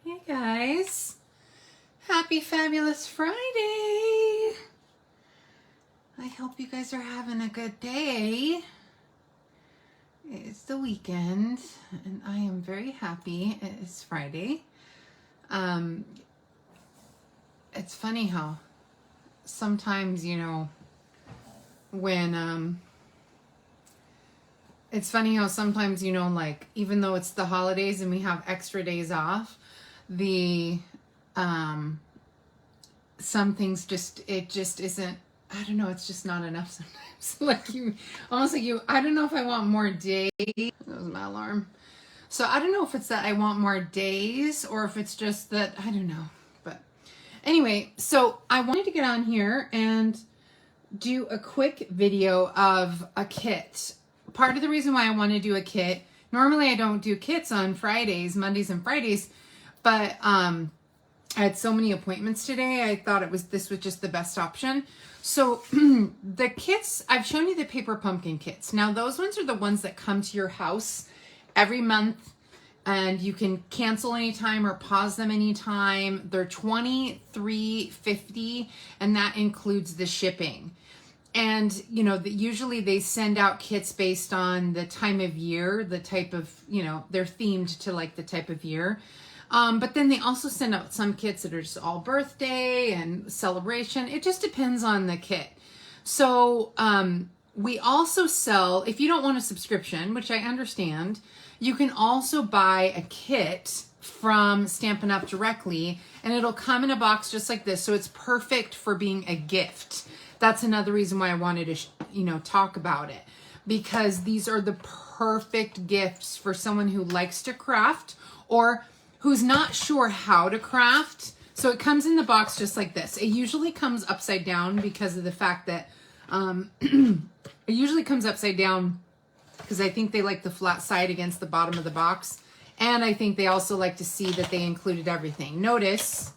Hey guys, happy fabulous Friday. I hope you guys are having a good day. It's the weekend and I am very happy it's Friday. It's funny how sometimes, like even though it's the holidays and we have extra days off, some things it just isn't, I don't know, it's just not enough sometimes. I don't know if I want more days. That was my alarm. So I don't know if it's that I want more days or if it's just that, I don't know. But anyway, so I wanted to get on here and do a quick video of a kit. Part of the reason why I want to do a kit, normally I don't do kits on Fridays, Mondays and Fridays, but I had so many appointments today, I thought this was just the best option. So the kits, I've shown you the paper pumpkin kits. Now those ones are the ones that come to your house every month and you can cancel anytime or pause them anytime. They're $23.50 and that includes the shipping. And, usually they send out kits based on the time of year, the type of, they're themed to like the type of year. But then they also send out some kits that are just all birthday and celebration. It just depends on the kit. So we also sell, if you don't want a subscription, which I understand, you can also buy a kit from Stampin' Up! Directly, and it'll come in a box just like this. So it's perfect for being a gift. That's another reason why I wanted to, talk about it, because these are the perfect gifts for someone who likes to craft or who's not sure how to craft. So it comes in the box just like this. It usually comes upside down because of the fact that, it usually comes upside down because I think they like the flat side against the bottom of the box. And I think they also like to see that they included everything. Notice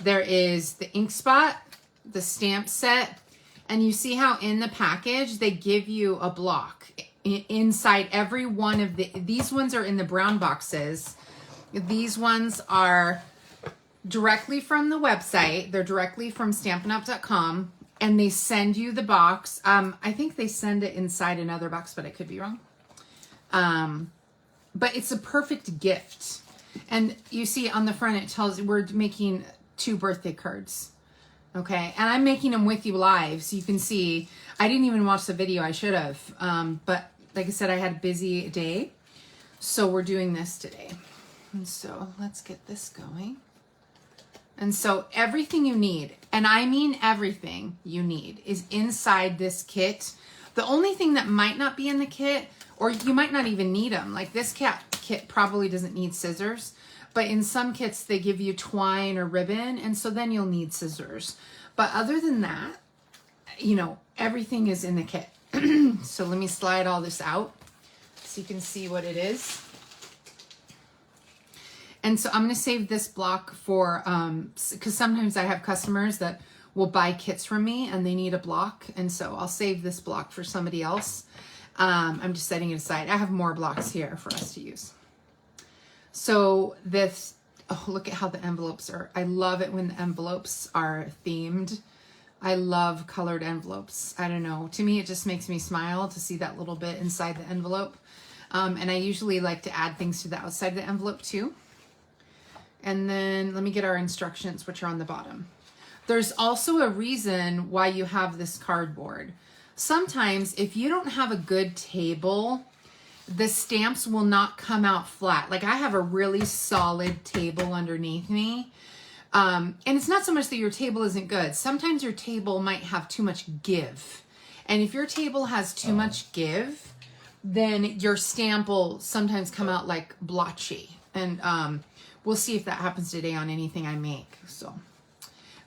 there is the ink spot, the stamp set, and you see how in the package they give you a block inside every one of these ones are in the brown boxes. These ones are directly from the website. They're directly from stampinup.com and they send you the box. I think they send it inside another box, but I could be wrong. But it's a perfect gift. And you see on the front, it tells you we're making 2 birthday cards. Okay, and I'm making them with you live, so you can see. I didn't even watch the video, I should have. But like I said, I had a busy day, so we're doing this today. And so let's get this going. And so everything you need, and I mean everything you need, is inside this kit. The only thing that might not be in the kit, or you might not even need them, like this kit probably doesn't need scissors. But in some kits, they give you twine or ribbon, and so then you'll need scissors. But other than that, everything is in the kit. So let me slide all this out so you can see what it is. And so I'm going to save this block for, because sometimes I have customers that will buy kits from me and they need a block. And so I'll save this block for somebody else. I'm just setting it aside. I have more blocks here for us to use. So this, oh, look at how the envelopes are. I love it when the envelopes are themed. I love colored envelopes. I don't know. To me, it just makes me smile to see that little bit inside the envelope. And I usually like to add things to the outside of the envelope too. And then let me get our instructions, which are on the bottom. There's also a reason why you have this cardboard. Sometimes if you don't have a good table, the stamps will not come out flat. Like I have a really solid table underneath me. And it's not so much that your table isn't good. Sometimes your table might have too much give. And if your table has too much give, then your stamp will sometimes come out like blotchy. And we'll see if that happens today on anything I make. So,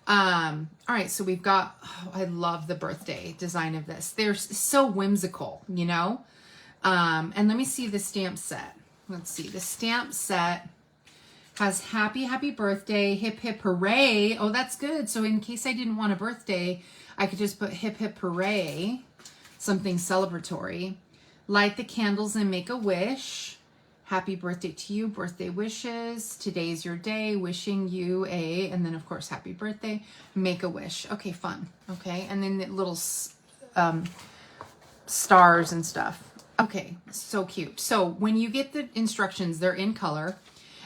all right, so we've got, oh, I love the birthday design of this. They're so whimsical, and let me see the stamp set. Let's see, the stamp set has happy birthday, hip hip hooray. Oh, that's good. So in case I didn't want a birthday, I could just put hip hip hooray, something celebratory. Light the candles and make a wish. Happy birthday to you, birthday wishes. Today's your day, wishing you a, and then of course, happy birthday, make a wish. Okay, fun. Okay, and then the little stars and stuff. Okay, so cute. So when you get the instructions, they're in color,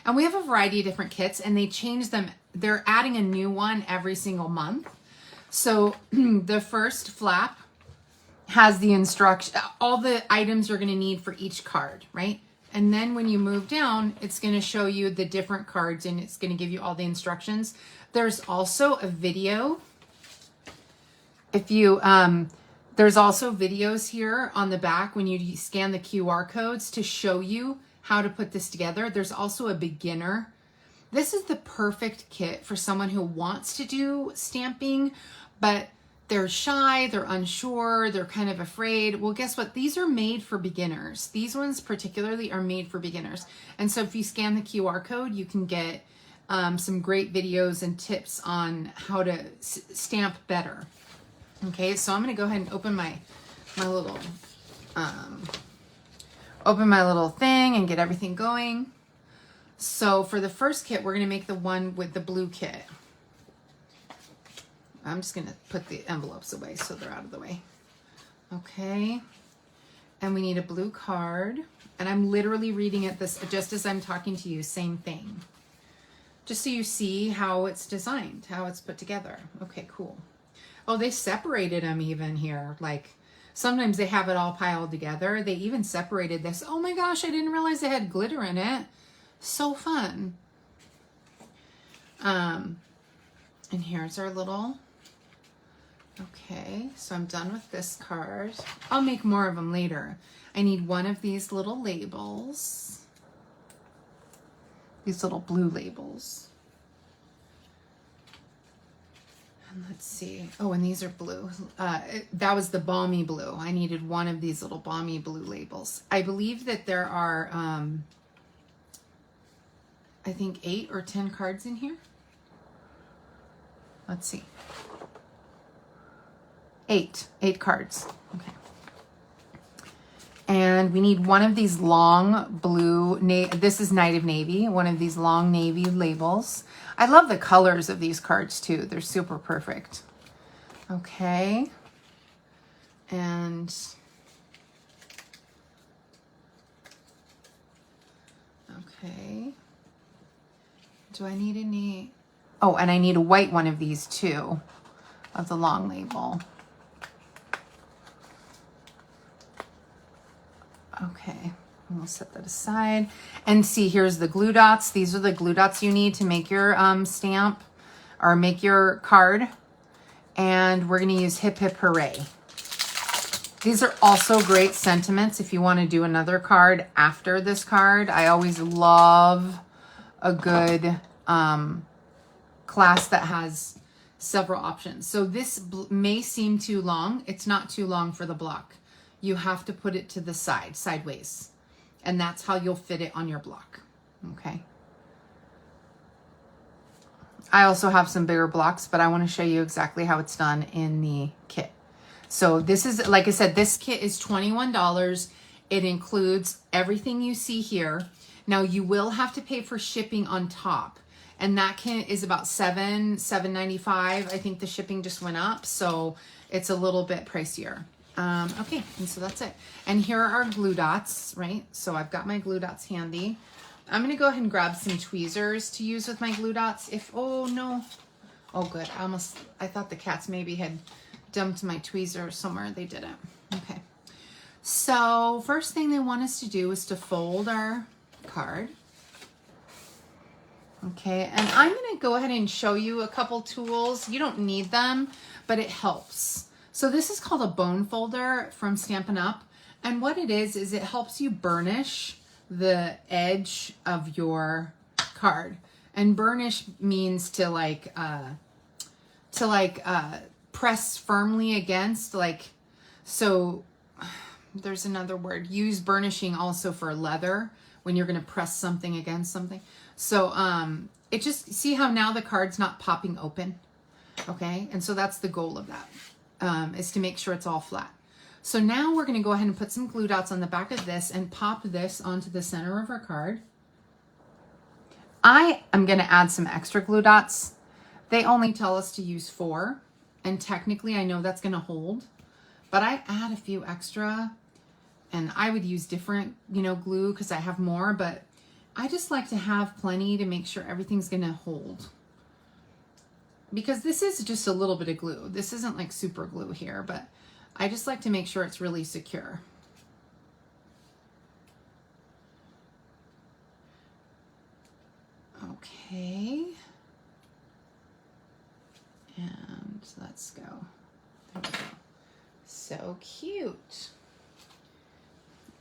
and we have a variety of different kits, and they change them. They're adding a new one every single month. So the first flap has the instruction, all the items you're going to need for each card, right? And then when you move down, it's going to show you the different cards, and it's going to give you all the instructions. There's also a video. If you, there's also videos here on the back when you scan the QR codes to show you how to put this together. There's also a beginner. This is the perfect kit for someone who wants to do stamping, but they're shy, they're unsure, they're kind of afraid. Well, guess what? These are made for beginners. These ones particularly are made for beginners. And so if you scan the QR code, you can get some great videos and tips on how to stamp better. Okay, so I'm going to go ahead and open my little thing and get everything going. So for the first kit, we're going to make the one with the blue kit. I'm just going to put the envelopes away so they're out of the way. Okay. And we need a blue card. And I'm literally reading it this just as I'm talking to you, same thing. Just so you see how it's designed, how it's put together. Okay, cool. Oh, they separated them even here. Like sometimes they have it all piled together. They even separated this. Oh my gosh, I didn't realize they had glitter in it. So fun. And here's our little, okay, so I'm done with this card. I'll make more of them later. I need one of these little labels. These little blue labels. And let's see. Oh, and these are blue. That was the balmy blue. I needed one of these little balmy blue labels. I believe that there are, I think 8 or 10 cards in here. Let's see. 8 cards. Okay. And we need one of these long blue, this is Night of Navy, one of these long navy labels. I love the colors of these cards too. They're super perfect. Okay. And okay. Do I need any? Oh, and I need a white one of these too, of the long label. Okay, we'll set that aside. And see, here's the glue dots. These are the glue dots you need to make your stamp or make your card. And we're gonna use Hip Hip Hooray. These are also great sentiments if you wanna do another card after this card. I always love a good class that has several options. So this may seem too long. It's not too long for the block. You have to put it to the side, sideways. And that's how you'll fit it on your block. Okay. I also have some bigger blocks, but I want to show you exactly how it's done in the kit. So this is, like I said, this kit is $21. It includes everything you see here. Now you will have to pay for shipping on top. And that kit is about $7.95. I think the shipping just went up, so it's a little bit pricier. Okay, and so that's it. And here are our glue dots, right? So I've got my glue dots handy. I'm gonna go ahead and grab some tweezers to use with my glue dots. Oh no. Oh good, I thought the cats maybe had dumped my tweezers somewhere. They didn't. Okay. So first thing they want us to do is to fold our card. Okay, and I'm gonna go ahead and show you a couple tools. You don't need them, but it helps. So this is called a bone folder from Stampin' Up. And what it is it helps you burnish the edge of your card. And burnish means to press firmly against, like, so there's another word. Use burnishing also for leather when you're gonna press something against something. So it just, see how now the card's not popping open? Okay, and so that's the goal of that. Is to make sure it's all flat. So now we're going to go ahead and put some glue dots on the back of this and pop this onto the center of our card. I am going to add some extra glue dots. They only tell us to use 4, and technically I know that's going to hold, but I add a few extra, and I would use different, glue because I have more, but I just like to have plenty to make sure everything's going to hold. Because this is just a little bit of glue. This isn't like super glue here, but I just like to make sure it's really secure. Okay. And let's go. There we go. So cute.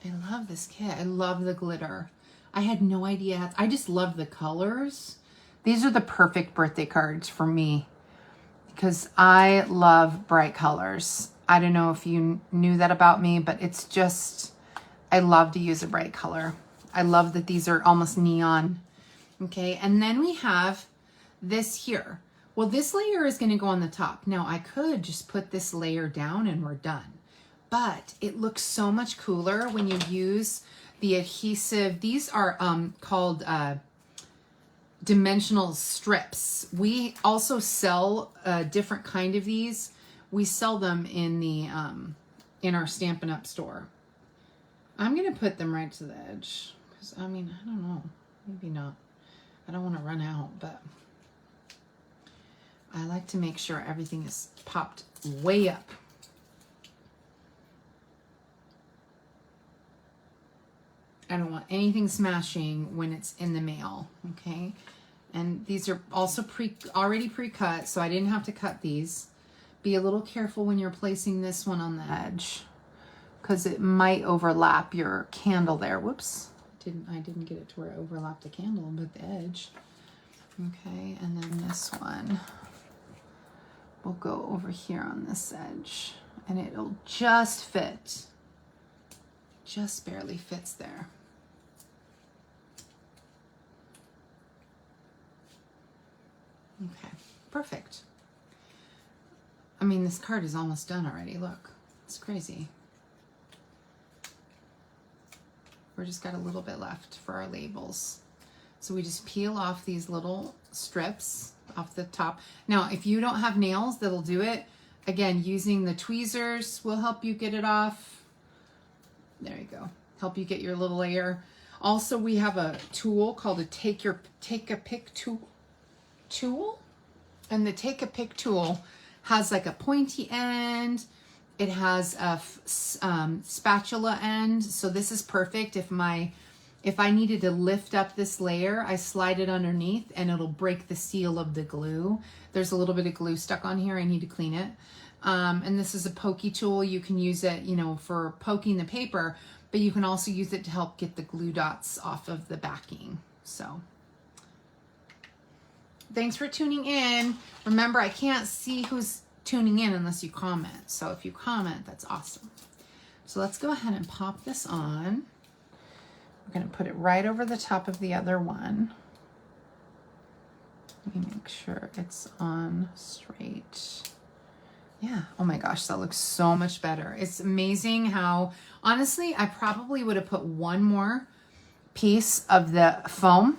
I love this kit. I love the glitter. I had no idea. I just love the colors. These are the perfect birthday cards for me because I love bright colors. I don't know if you knew that about me, but it's just, I love to use a bright color. I love that these are almost neon. Okay, and then we have this here. Well, this layer is going to go on the top. Now, I could just put this layer down and we're done. But it looks so much cooler when you use the adhesive. These are called dimensional strips. We also sell a different kind of these. We sell them in the in our Stampin' Up! Store. I'm going to put them right to the edge. Because, I mean, I don't know. Maybe not. I don't want to run out, but I like to make sure everything is popped way up. I don't want anything smashing when it's in the mail, okay? And these are also already pre-cut, so I didn't have to cut these. Be a little careful when you're placing this one on the edge because it might overlap your candle there. Whoops, I didn't get it to where it overlapped the candle, but the edge. Okay, and then this one will go over here on this edge, and it'll just fit. Just barely fits there. Okay, perfect. I mean, this card is almost done already. Look, it's crazy. We're just got a little bit left for our labels. So we just peel off these little strips off the top. Now, if you don't have nails that'll do it, again, using the tweezers will help you get it off. There you go. Help you get your little layer. Also, we have a tool called a take a pick tool. And the take a pick tool has like a pointy end. It has a spatula end. So this is perfect if I needed to lift up this layer, I slide it underneath and it'll break the seal of the glue. There's a little bit of glue stuck on here. I need to clean it. And this is a pokey tool. You can use it, for poking the paper, but you can also use it to help get the glue dots off of the backing. So thanks for tuning in. Remember, I can't see who's tuning in unless you comment. So if you comment, that's awesome. So let's go ahead and pop this on. We're going to put it right over the top of the other one. Let me make sure it's on straight. Yeah. Oh my gosh, that looks so much better. It's amazing how, honestly, I probably would have put one more piece of the foam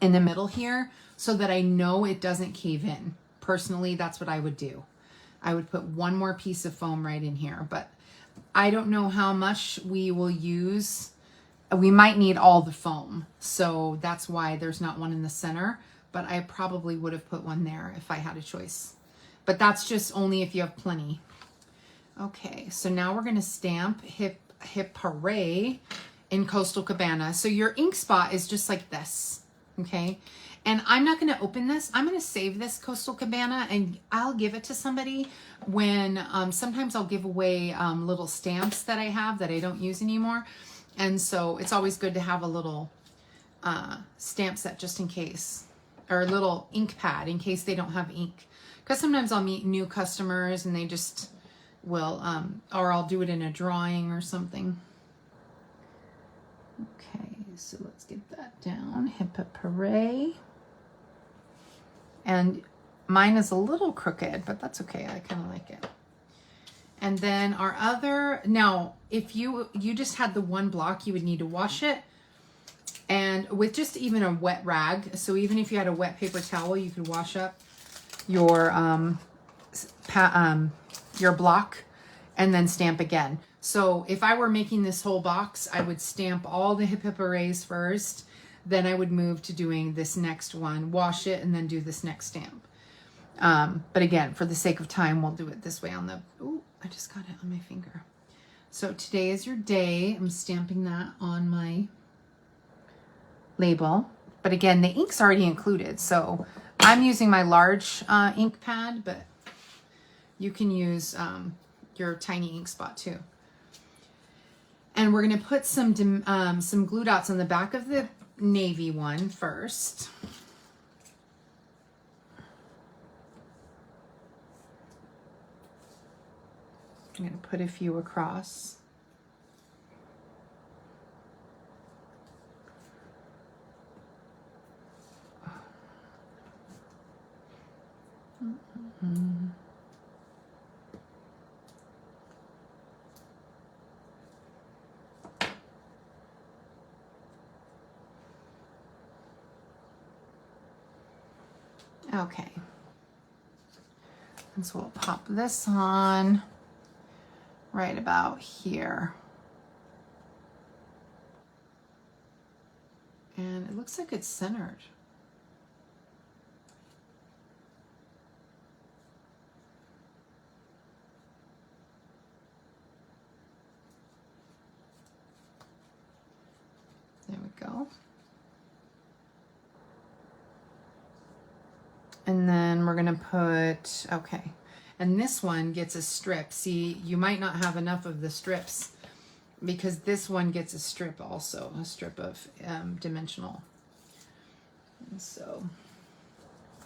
in the middle here so that I know it doesn't cave in. Personally, that's what I would do. I would put one more piece of foam right in here, but I don't know how much we will use. We might need all the foam, so that's why there's not one in the center, but I probably would have put one there if I had a choice. But that's just only if you have plenty. Okay, so now we're gonna stamp Hip Hooray in Coastal Cabana. So your ink spot is just like this, okay? And I'm not gonna open this. I'm gonna save this Coastal Cabana and I'll give it to somebody when, sometimes I'll give away little stamps that I have that I don't use anymore. And so it's always good to have a little stamp set just in case, or a little ink pad in case they don't have ink. Because sometimes I'll meet new customers and they just will, or I'll do it in a drawing or something. Okay, so let's get that down. Hip Hooray. And mine is a little crooked, but that's okay. I kind of like it. And then our other, now, if you just had the one block, you would need to wash it. And with just even a wet rag, so even if you had a wet paper towel, you could wash up your block and then stamp again. So if I were making this whole box, I would stamp all the Hip Hip Hoorays first. Then I would move to doing this next one, wash it, and then do this next stamp. But again, for the sake of time, we'll do it this way on the, ooh, I just got it on my finger. So today is your day. I'm stamping that on my label. But again, the ink's already included. So I'm using my large ink pad, but you can use your tiny ink spot too. And we're going to put some glue dots on the back of the navy one first. I'm going to put a few across. Okay. And so we'll pop this on right about here. And it looks like it's centered. There we go. And then we're gonna put, okay. And this one gets a strip. See, you might not have enough of the strips because this one gets a strip also, a strip of dimensional. And so,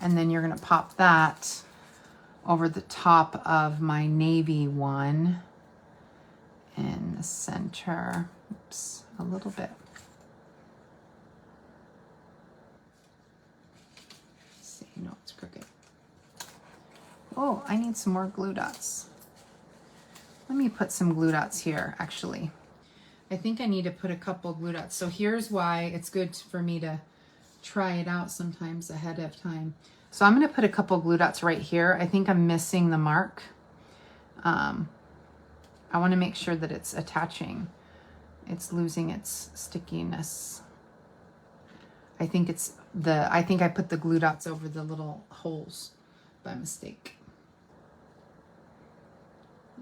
and then you're gonna pop that over the top of my navy one in the center. Oops, a little bit. No, it's crooked. Oh, I need some more glue dots. Let me put some glue dots here, actually. I think I need to put a couple glue dots. So here's why it's good for me to try it out sometimes ahead of time. So I'm going to put a couple glue dots right here. I think I'm missing the mark. I want to make sure that it's attaching. It's losing its stickiness. I think I put the glue dots over the little holes by mistake.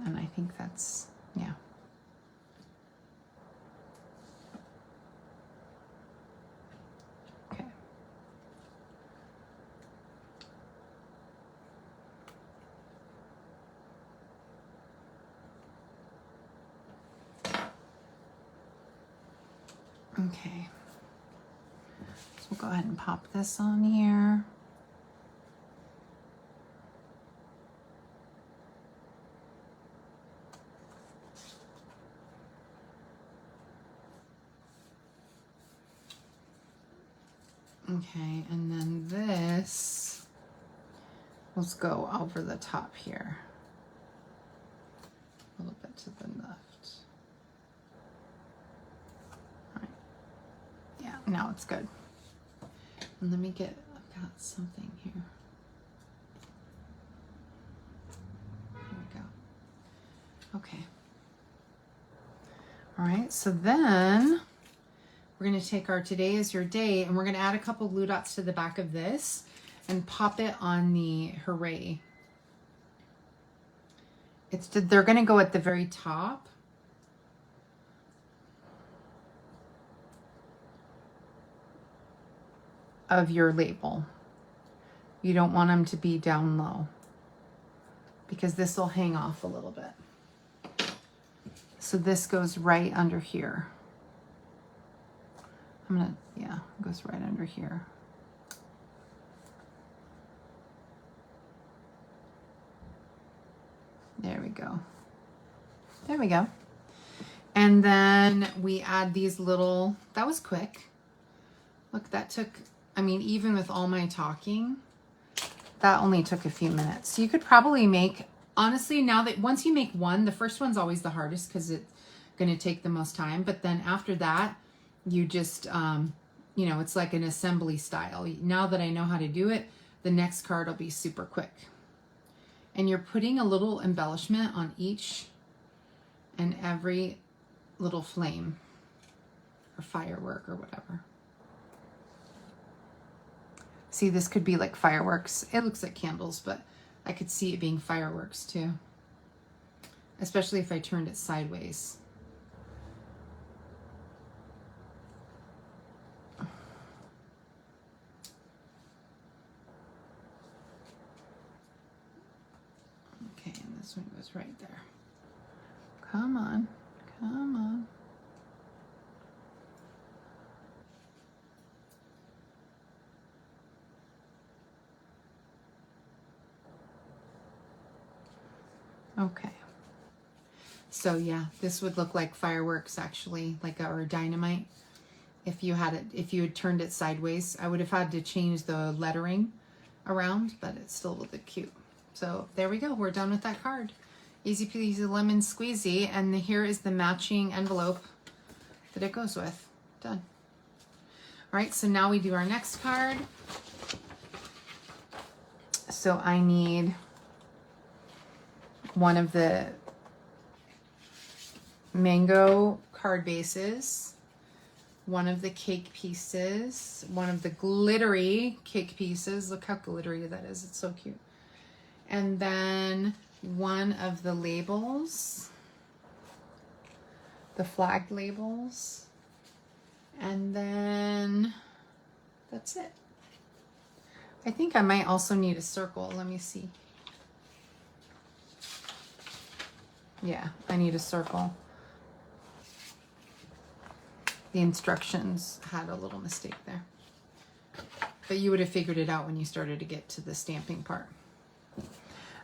And I think that's, yeah. Okay. Okay. So we'll go ahead and pop this on here. Okay, and then this, let's go over the top here. A little bit to the left. All right. Yeah, now it's good. And let me get, I've got something here. There we go. Okay. All right, so then we're going to take our Today is Your Day and we're going to add a couple glue dots to the back of this and pop it on the Hooray. They're going to go at the very top. Of your label. You don't want them to be down low because this will hang off a little bit. So this goes right under here. Yeah, it goes right under here. There we go. There we go. And then we add these little, that was quick. Look, that took, I mean, even with all my talking, that only took a few minutes. So you could probably make honestly, now that once you make one, the first one's always the hardest because it's going to take the most time. But then after that, you just, you know, it's like an assembly style. Now that I know how to do it, the next card will be super quick. And you're putting a little embellishment on each and every little flame or firework or whatever. See, this could be like fireworks. It looks like candles, but I could see it being fireworks too. Especially if I turned it sideways. Okay, and this one goes right there. Come on, come on. Okay. So yeah, this would look like fireworks actually, like or dynamite. If you had it, if you had turned it sideways, I would have had to change the lettering around, but it still would look cute. So there we go. We're done with that card. Easy peasy lemon squeezy. And here is the matching envelope that it goes with. Done. All right, so now we do our next card. So I need one of the mango card bases, one of the cake pieces, one of the glittery cake pieces. Look how glittery that is. It's so cute. And then one of the labels, the flagged labels. And then that's it. I think I might also need a circle. Let me see. Yeah, I need a circle. The instructions had a little mistake there. But you would have figured it out when you started to get to the stamping part.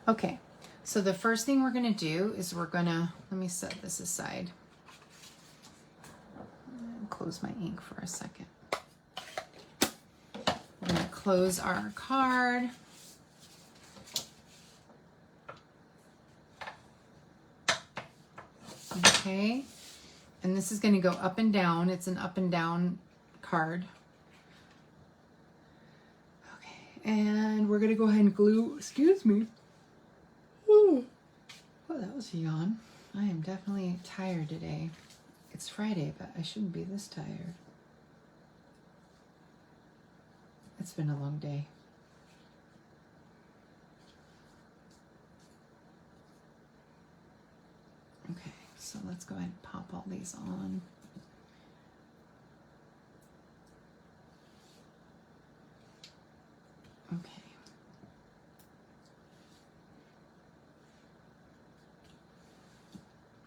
Okay, so the first thing we're going to do is we're going to, let me set this aside. Close my ink for a second. We're going to close our card. Okay, and this is going to go up and down. It's an up and down card. Okay, and we're going to go ahead and glue, excuse me. Ooh. Oh, that was a yawn. I am definitely tired today. It's Friday, but I shouldn't be this tired. It's been a long day. Okay, so let's go ahead and pop all these on. Okay.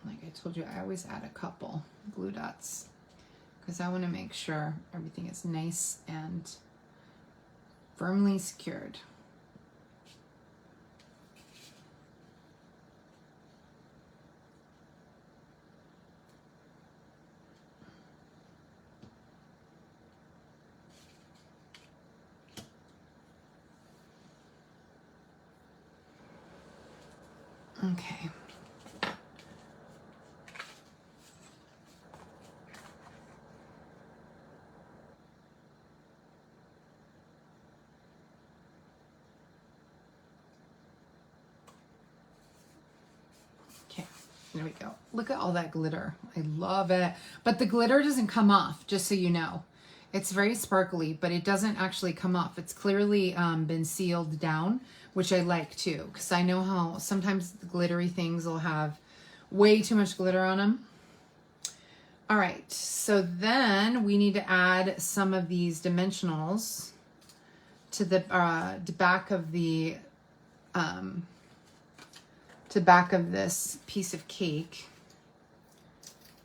Like I told you, I always add a couple glue dots because I want to make sure everything is nice and firmly secured. Okay. Okay, there we go. Look at all that glitter. I love it. But the glitter doesn't come off, just so you know. It's very sparkly, but it doesn't actually come off. It's clearly been sealed down, which I like too, because I know how sometimes the glittery things will have way too much glitter on them. All right, so then we need to add some of these dimensionals to the back of the to back of this piece of cake.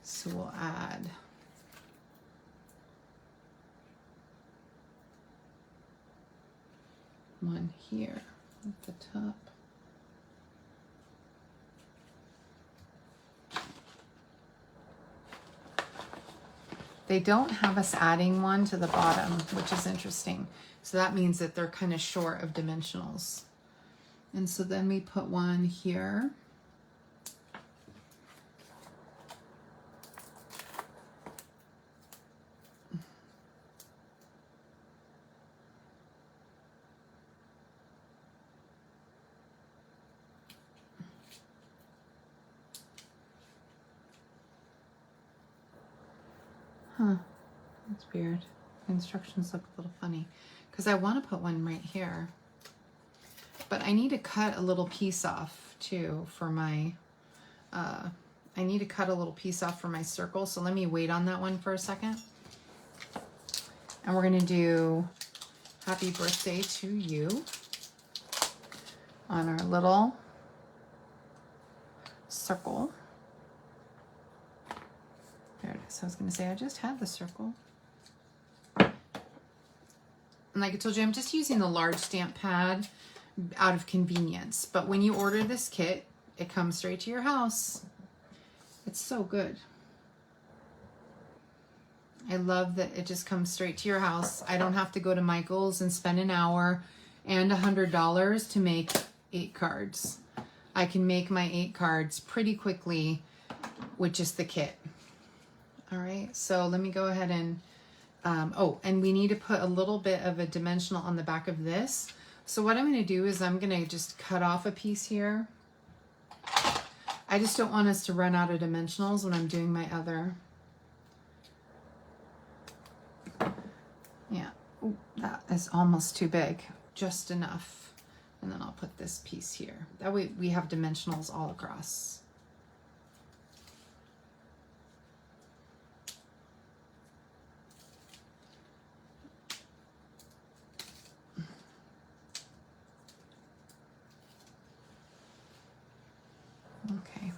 So we'll add one here at the top. They don't have us adding one to the bottom, which is interesting. So that means that they're kind of short of dimensionals. And so then we put one here. Huh, that's weird. The instructions look a little funny because I want to put one right here. But I need to cut a little piece off too for my, I need to cut a little piece off for my circle. So let me wait on that one for a second. And we're going to do happy birthday to you on our little circle. There it is. I was going to say, I just had the circle. And like I told you, I'm just using the large stamp pad out of convenience. But when you order this kit, it comes straight to your house. It's so good. I love that it just comes straight to your house. I don't have to go to Michael's and spend an hour and $100 to make 8 cards. I can make my 8 cards pretty quickly with just the kit. All right, so let me go ahead and, oh, and we need to put a little bit of a dimensional on the back of this. So what I'm going to do is I'm going to just cut off a piece here. I just don't want us to run out of dimensionals when I'm doing my other. Yeah, ooh, that is almost too big, just enough. And then I'll put this piece here. That way we have dimensionals all across. Okay.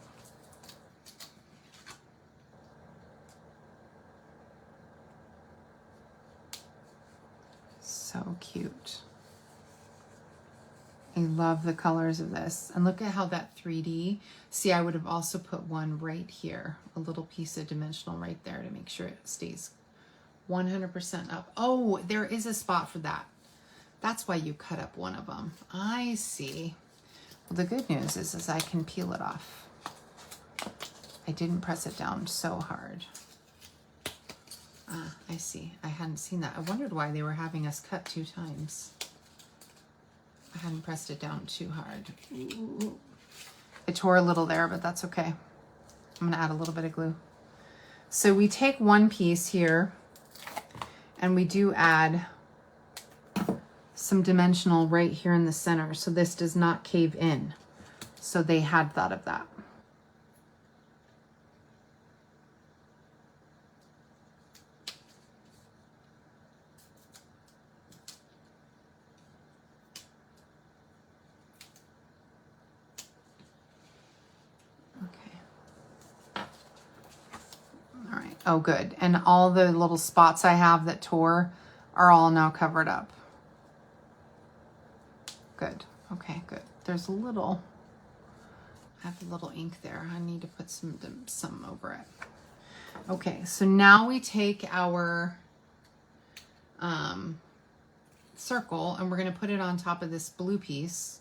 So cute. I love the colors of this. And look at how that 3D, see, I would have also put one right here, a little piece of dimensional right there to make sure it stays 100% up. Oh, there is a spot for that. That's why you cut up one of them. I see. Well, the good news is I can peel it off. I didn't press it down so hard. Ah, I see. I hadn't seen that. I wondered why they were having us cut 2 times. I hadn't pressed it down too hard. Ooh. It tore a little there, but that's okay. I'm gonna add a little bit of glue. So we take one piece here and we do add some dimensional right here in the center. So this does not cave in. So they had thought of that. Oh, good. And all the little spots I have that tore are all now covered up. Good. Okay, good. There's a little, I have a little ink there. I need to put some over it. Okay, so now we take our circle and we're going to put it on top of this blue piece.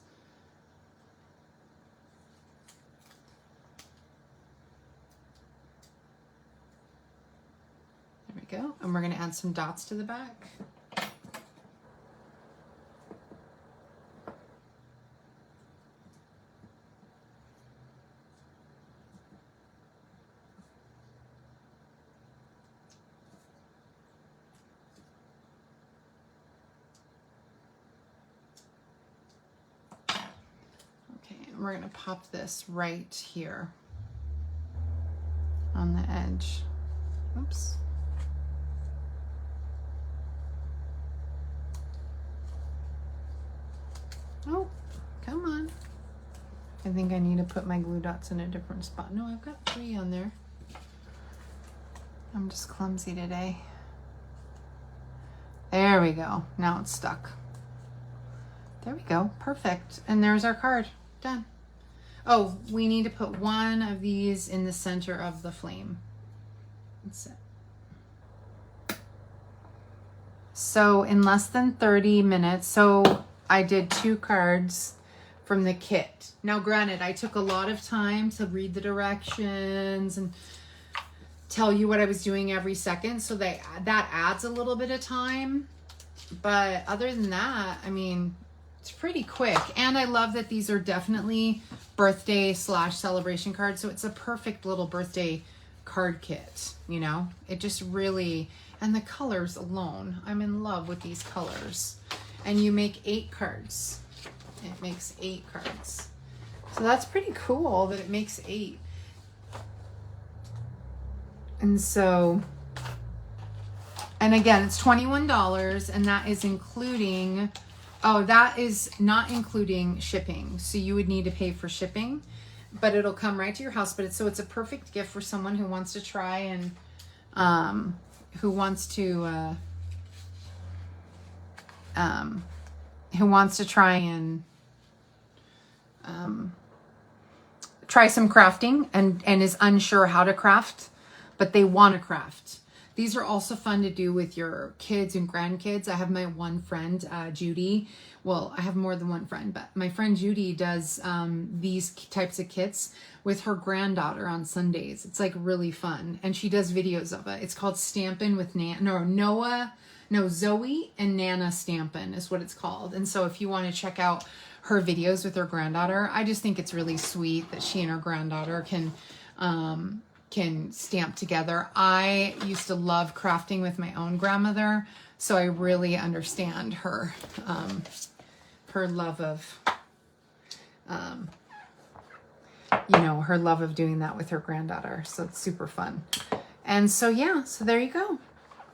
Go. And we're going to add some dots to the back. Okay, and we're going to pop this right here on the edge. Oops. Oh, come on. I think I need to put my glue dots in a different spot. No, I've got 3 on there. I'm just clumsy today. There we go. Now it's stuck. There we go. Perfect. And there's our card. Done. Oh, we need to put one of these in the center of the flame. That's it. So in less than 30 minutes, so I did 2 cards from the kit. Now, granted, I took a lot of time to read the directions and tell you what I was doing every second, so that adds a little bit of time. But other than that, I mean, it's pretty quick. And I love that these are definitely birthday / celebration cards. So it's a perfect little birthday card kit, you know? It just really, and the colors alone, I'm in love with these colors. And you make 8 cards. It makes 8 cards. So that's pretty cool that it makes 8. And so, and again, it's $21, and that is including, oh, that is not including shipping. So you would need to pay for shipping, but it'll come right to your house. But it's a perfect gift for someone who wants to try and, who wants to try and, try some crafting and is unsure how to craft, but they want to craft. These are also fun to do with your kids and grandkids. I have my one friend, Judy. Well, I have more than one friend, but my friend Judy does these types of kits with her granddaughter on Sundays. It's like really fun. And she does videos of it. It's called Stampin' with Zoe and Nana Stampin' is what it's called. And so if you want to check out her videos with her granddaughter, I just think it's really sweet that she and her granddaughter can stamp together. I used to love crafting with my own grandmother, so I really understand her love of her love of doing that with her granddaughter. So it's super fun. And so yeah, so there you go.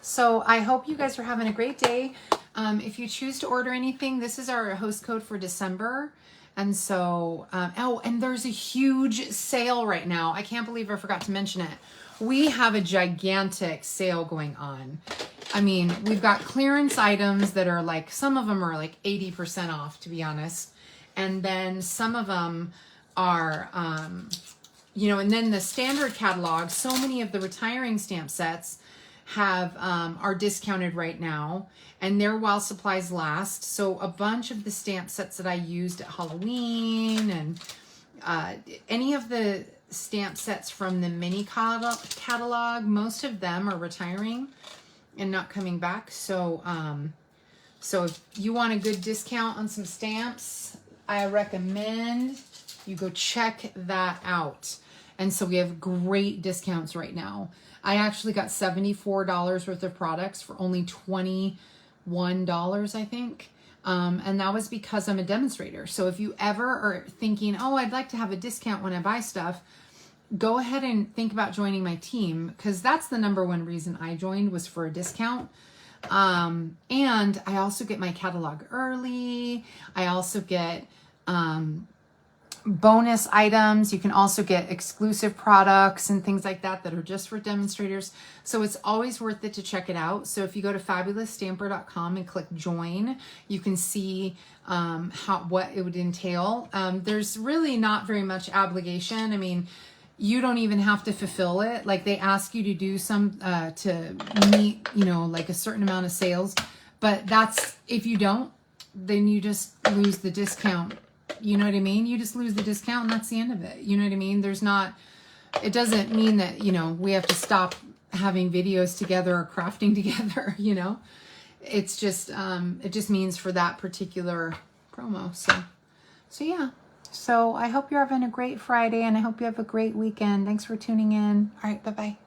So I hope you guys are having a great day. If you choose to order anything, this is our host code for December. And so, and there's a huge sale right now. I can't believe I forgot to mention it. We have a gigantic sale going on. I mean, we've got clearance items that are like, some of them are like 80% off, to be honest. And then some of them are, and then the standard catalog, so many of the retiring stamp sets are discounted right now, and they're while supplies last. So a bunch of the stamp sets that I used at Halloween and any of the stamp sets from the mini catalog, most of them are retiring and not coming back. So so if you want a good discount on some stamps, I recommend you go check that out. And so we have great discounts right now. I actually got $74 worth of products for only $21, I think. And that was because I'm a demonstrator. So if you ever are thinking, oh, I'd like to have a discount when I buy stuff, go ahead and think about joining my team, because that's the number one reason I joined, was for a discount. And I also get my catalog early. I also get bonus items. You can also get exclusive products and things like that are just for demonstrators. So it's always worth it to check it out. So if you go to FabulousStamper.com and click join, you can see what it would entail. There's really not very much obligation. I mean, you don't even have to fulfill it. Like, they ask you to do some to meet, like a certain amount of sales, but that's, if you don't, then you just lose the discount. You know what I mean? You just lose the discount, and that's the end of it. You know what I mean? It doesn't mean that, we have to stop having videos together or crafting together, It's just, it just means for that particular promo. So yeah. So I hope you're having a great Friday, and I hope you have a great weekend. Thanks for tuning in. All right. Bye-bye.